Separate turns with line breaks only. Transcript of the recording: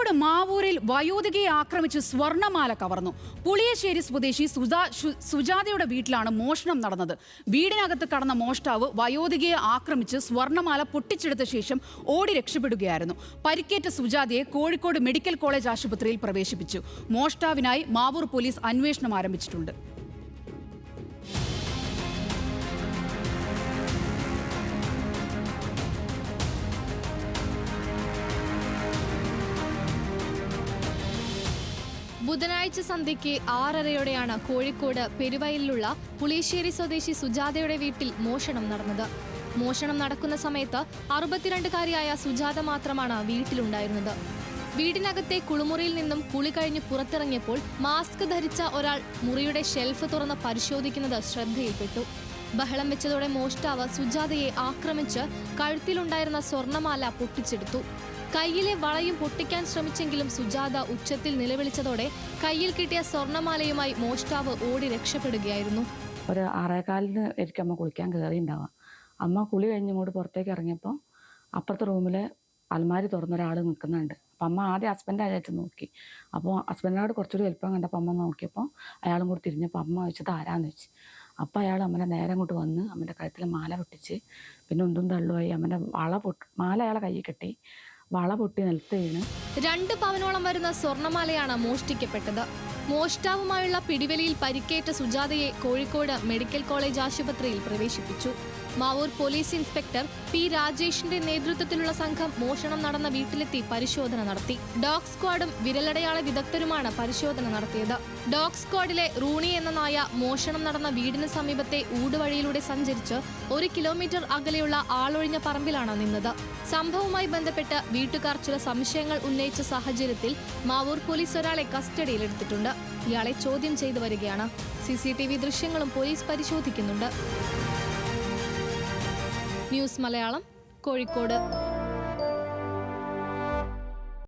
കോഴിക്കോട് മാവൂരിൽ വയോധികയെ ആക്രമിച്ച് സ്വർണ്ണമാല കവർന്നു. പുളിയശ്ശേരി സ്വദേശി സുജാതയുടെ വീട്ടിലാണ് മോഷണം നടന്നത്. വീടിനകത്ത് കടന്ന മോഷ്ടാവ് വയോധികയെ ആക്രമിച്ച് സ്വർണ്ണമാല പൊട്ടിച്ചെടുത്ത ശേഷം ഓടി രക്ഷപ്പെടുകയായിരുന്നു. പരിക്കേറ്റ സുജാതയെ കോഴിക്കോട് മെഡിക്കൽ കോളേജ് ആശുപത്രിയിൽ പ്രവേശിപ്പിച്ചു. മോഷ്ടാവിനായി മാവൂർ പോലീസ് അന്വേഷണം ആരംഭിച്ചിട്ടുണ്ട്.
ബുധനാഴ്ച സന്ധ്യയ്ക്ക് 6:30യോടെയാണ് കോഴിക്കോട് പെരുവയലിലുള്ള പുളിയശ്ശേരി സ്വദേശി സുജാതയുടെ വീട്ടിൽ മോഷണം നടന്നത്. മോഷണം നടക്കുന്ന സമയത്ത് 62-കാരിയായ സുജാത മാത്രമാണ് വീട്ടിലുണ്ടായിരുന്നത്. വീടിനകത്തെ കുളിമുറിയിൽ നിന്നും കുളി കഴിഞ്ഞ് പുറത്തിറങ്ങിയപ്പോൾ മാസ്ക് ധരിച്ച ഒരാൾ മുറിയുടെ ഷെൽഫ് തുറന്ന് പരിശോധിക്കുന്നത് ശ്രദ്ധയിൽപ്പെട്ടു. ബഹളം വെച്ചതോടെ മോഷ്ടാവ് സുജാതയെ ആക്രമിച്ച് കഴുത്തിലുണ്ടായിരുന്ന സ്വർണ്ണമാല പൊട്ടിച്ചെടുത്തു. കയ്യിലെ വളയും പൊട്ടിക്കാൻ ശ്രമിച്ചെങ്കിലും സുജാത ഉച്ചത്തിൽ നിലവിളിച്ചതോടെ കയ്യിൽ കിട്ടിയ സ്വർണ്ണമാലയുമായി മോഷ്ടാവ് ഓടി രക്ഷപ്പെടുകയായിരുന്നു.
ഒരു 6:15 എനിക്ക് അമ്മ കുളിക്കാൻ കയറിയിട്ടുണ്ടാവാം. അമ്മ കുളി കഴിഞ്ഞിങ്ങോട്ട് പുറത്തേക്ക് ഇറങ്ങിയപ്പോൾ അപ്പുറത്തെ റൂമിൽ അൽമാരി തുറന്നൊരാൾ നിൽക്കുന്നുണ്ട്. അപ്പം അമ്മ ആദ്യം ഹസ്ബൻഡ് ആയിട്ട് നോക്കി. അപ്പോൾ ഹസ്ബൻഡിനോട് കുറച്ചുകൂടി എളുപ്പം കണ്ടപ്പോൾ അമ്മ നോക്കിയപ്പോൾ അയാളും കൂടി തിരിഞ്ഞപ്പോൾ അമ്മ ചോദിച്ചത് ആരാന്ന് വെച്ച്. അപ്പോൾ അയാൾ അമ്മനെ നേരെ അങ്ങോട്ട് വന്ന് അമ്മൻ്റെ കഴുത്തിൽ മാല പൊട്ടിച്ച് പിന്നെ ഒന്നും തള്ളുമായി അമ്മൻ്റെ മാല അയാളെ കയ്യിൽ കെട്ടി വള പൊട്ടി നിലത്ത് വീണ്.
2 പവനോളം വരുന്ന സ്വർണ്ണമാലയാണ് മോഷ്ടിക്കപ്പെട്ടത്. മോഷ്ടാവുമായുള്ള പിടിവലിയിൽ പരിക്കേറ്റ സുജാതയെ കോഴിക്കോട് മെഡിക്കൽ കോളേജ് ആശുപത്രിയിൽ പ്രവേശിപ്പിച്ചു. മാവൂർ പോലീസ് ഇൻസ്പെക്ടർ പി രാജേഷിന്റെ നേതൃത്വത്തിലുള്ള സംഘം മോഷണം നടന്ന വീട്ടിലെത്തി പരിശോധന നടത്തി. ഡോഗ് സ്ക്വാഡും വിരലടയാള വിദഗ്ധരുമാണ് പരിശോധന നടത്തിയത്. ഡോഗ് സ്ക്വാഡിലെ റൂണി എന്ന നായ മോഷണം നടന്ന വീടിന് സമീപത്തെ ഊടുവഴിയിലൂടെ സഞ്ചരിച്ച് 1 കിലോമീറ്റർ അകലെയുള്ള ആളൊഴിഞ്ഞ പറമ്പിലാണ് നിന്നത്. സംഭവവുമായി ബന്ധപ്പെട്ട് വീട്ടുകാർ ചില സംശയങ്ങൾ ഉന്നയിച്ച സാഹചര്യത്തിൽ മാവൂർ പോലീസ് ഒരാളെ കസ്റ്റഡിയിലെടുത്തിട്ടുണ്ട്. ഇയാളെ ചോദ്യം ചെയ്തു വരികയാണ്. CCTV ദൃശ്യങ്ങളും പോലീസ് പരിശോധിക്കുന്നുണ്ട്. ന്യൂസ് മലയാളം, കോഴിക്കോട്.